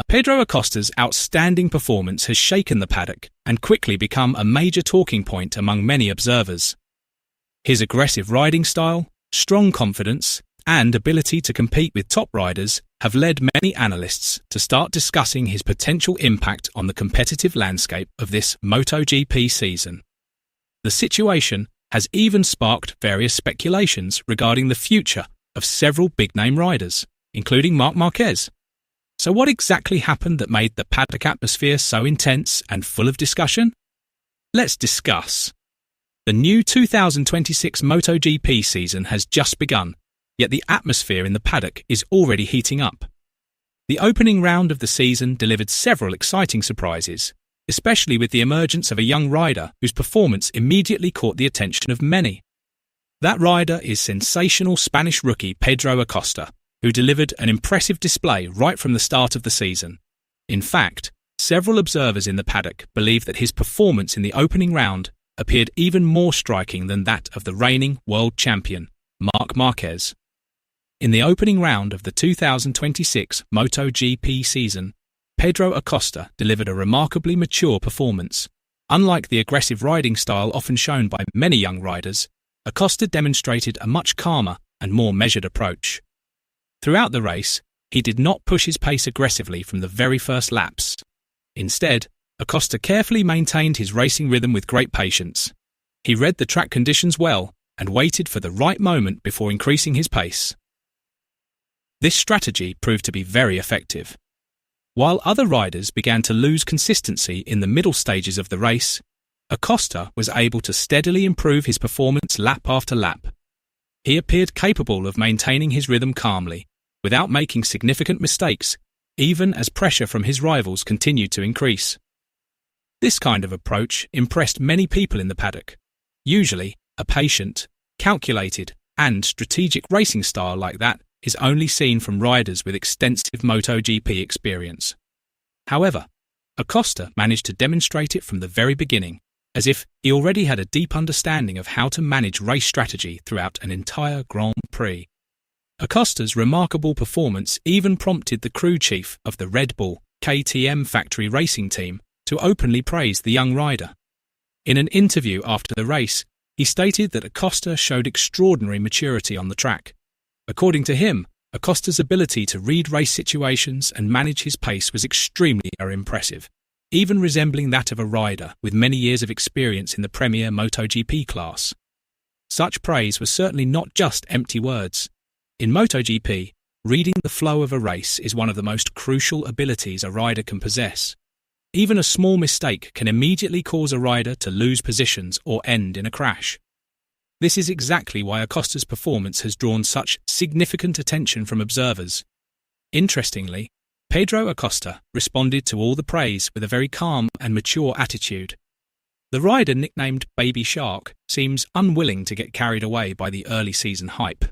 Pedro Acosta's outstanding performance has shaken the paddock and quickly become a major talking point among many observers. His aggressive riding style, strong confidence, and ability to compete with top riders have led many analysts to start discussing his potential impact on the competitive landscape of this MotoGP season. The situation has even sparked various speculations regarding the future of several big-name riders, including Marc Márquez. So what exactly happened that made the paddock atmosphere so intense and full of discussion? Let's discuss. The new 2026 MotoGP season has just begun, yet the atmosphere in the paddock is already heating up. The opening round of the season delivered several exciting surprises, especially with the emergence of a young rider whose performance immediately caught the attention of many. That rider is sensational Spanish rookie Pedro Acosta, who delivered an impressive display right from the start of the season. In fact, several observers in the paddock believe that his performance in the opening round appeared even more striking than that of the reigning world champion, Marc Márquez. In the opening round of the 2026 MotoGP season, Pedro Acosta delivered a remarkably mature performance. Unlike the aggressive riding style often shown by many young riders, Acosta demonstrated a much calmer and more measured approach. Throughout the race, he did not push his pace aggressively from the very first laps. Instead, Acosta carefully maintained his racing rhythm with great patience. He read the track conditions well and waited for the right moment before increasing his pace. This strategy proved to be very effective. While other riders began to lose consistency in the middle stages of the race, Acosta was able to steadily improve his performance lap after lap. He appeared capable of maintaining his rhythm calmly, without making significant mistakes, even as pressure from his rivals continued to increase. This kind of approach impressed many people in the paddock. Usually, a patient, calculated, and strategic racing style like that is only seen from riders with extensive MotoGP experience. However, Acosta managed to demonstrate it from the very beginning, as if he already had a deep understanding of how to manage race strategy throughout an entire Grand Prix. Acosta's remarkable performance even prompted the crew chief of the Red Bull KTM factory racing team to openly praise the young rider. In an interview after the race, he stated that Acosta showed extraordinary maturity on the track. According to him, Acosta's ability to read race situations and manage his pace was extremely impressive, even resembling that of a rider with many years of experience in the premier MotoGP class. Such praise was certainly not just empty words. In MotoGP, reading the flow of a race is one of the most crucial abilities a rider can possess. Even a small mistake can immediately cause a rider to lose positions or end in a crash. This is exactly why Acosta's performance has drawn such significant attention from observers. Interestingly, Pedro Acosta responded to all the praise with a very calm and mature attitude. The rider nicknamed Baby Shark seems unwilling to get carried away by the early season hype.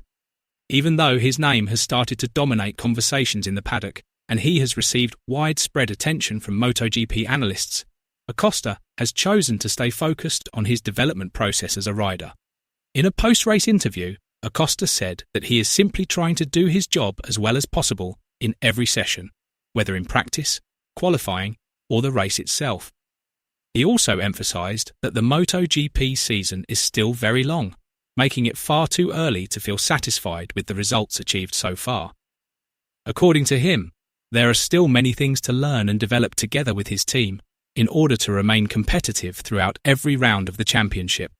Even though his name has started to dominate conversations in the paddock and he has received widespread attention from MotoGP analysts, Acosta has chosen to stay focused on his development process as a rider. In a post-race interview, Acosta said that he is simply trying to do his job as well as possible in every session, whether in practice, qualifying, or the race itself. He also emphasised that the MotoGP season is still very long, making it far too early to feel satisfied with the results achieved so far. According to him, there are still many things to learn and develop together with his team in order to remain competitive throughout every round of the championship.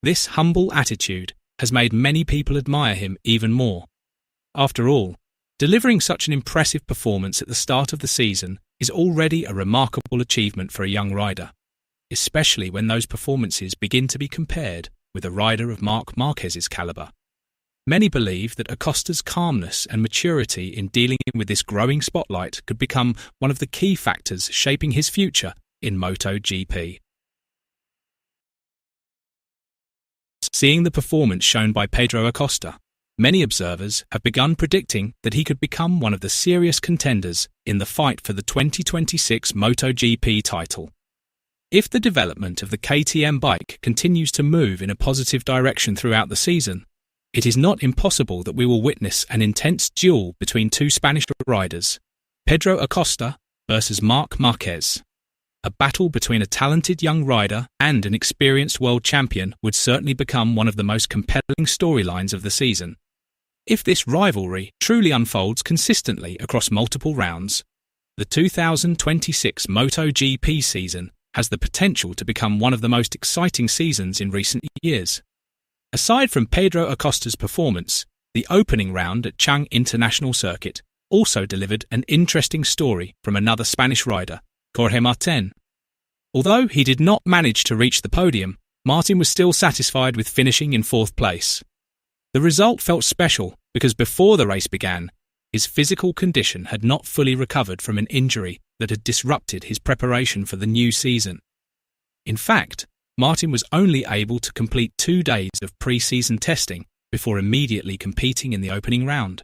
This humble attitude has made many people admire him even more. After all, delivering such an impressive performance at the start of the season is already a remarkable achievement for a young rider, especially when those performances begin to be compared with a rider of Marc Márquez's calibre. Many believe that Acosta's calmness and maturity in dealing with this growing spotlight could become one of the key factors shaping his future in MotoGP. Seeing the performance shown by Pedro Acosta, many observers have begun predicting that he could become one of the serious contenders in the fight for the 2026 MotoGP title. If the development of the KTM bike continues to move in a positive direction throughout the season, it is not impossible that we will witness an intense duel between two Spanish riders. Pedro Acosta versus Marc Márquez. A battle between a talented young rider and an experienced world champion would certainly become one of the most compelling storylines of the season. If this rivalry truly unfolds consistently across multiple rounds, the 2026 MotoGP season has the potential to become one of the most exciting seasons in recent years. Aside from Pedro Acosta's performance, the opening round at Chang International Circuit also delivered an interesting story from another Spanish rider, Jorge Martin. Although he did not manage to reach the podium, Martin was still satisfied with finishing in fourth place. The result felt special because before the race began, his physical condition had not fully recovered from an injury that had disrupted his preparation for the new season. In fact, Martin was only able to complete 2 days of pre-season testing before immediately competing in the opening round.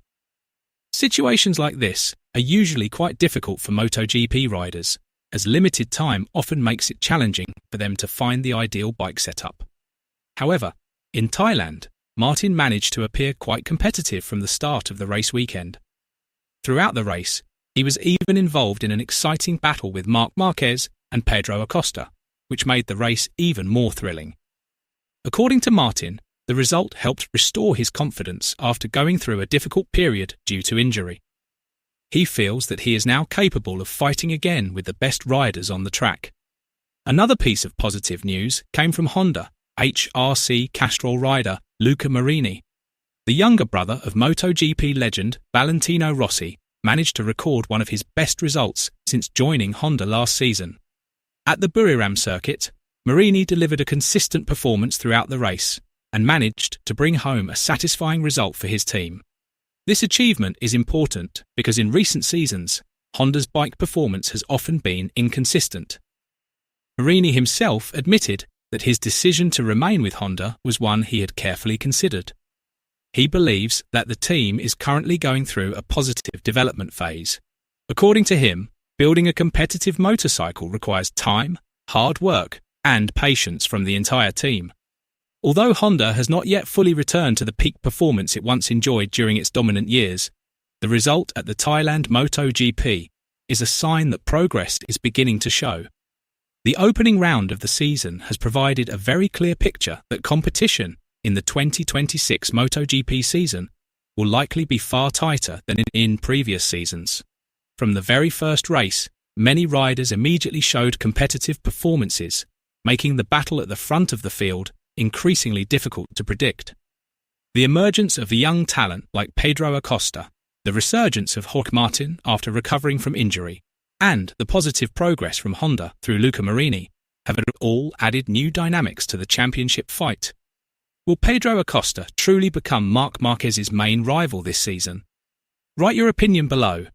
Situations like this are usually quite difficult for MotoGP riders, as limited time often makes it challenging for them to find the ideal bike setup. However, in Thailand, Martin managed to appear quite competitive from the start of the race weekend. Throughout the race, he was even involved in an exciting battle with Marc Márquez and Pedro Acosta, which made the race even more thrilling. According to Martin, the result helped restore his confidence after going through a difficult period due to injury. He feels that he is now capable of fighting again with the best riders on the track. Another piece of positive news came from Honda HRC Castrol rider Luca Marini. The younger brother of MotoGP legend Valentino Rossi managed to record one of his best results since joining Honda last season. At the Buriram circuit, Marini delivered a consistent performance throughout the race and managed to bring home a satisfying result for his team. This achievement is important because in recent seasons, Honda's bike performance has often been inconsistent. Marini himself admitted that his decision to remain with Honda was one he had carefully considered. He believes that the team is currently going through a positive development phase. According to him, building a competitive motorcycle requires time, hard work, and patience from the entire team. Although Honda has not yet fully returned to the peak performance it once enjoyed during its dominant years, the result at the Thailand MotoGP is a sign that progress is beginning to show. The opening round of the season has provided a very clear picture that competition in the 2026 MotoGP season will likely be far tighter than in previous seasons. From the very first race, many riders immediately showed competitive performances, making the battle at the front of the field increasingly difficult to predict. The emergence of a young talent like Pedro Acosta, the resurgence of Jorge Martin after recovering from injury, and the positive progress from Honda through Luca Marini have all added new dynamics to the championship fight. Will Pedro Acosta truly become Marc Márquez's main rival this season? Write your opinion below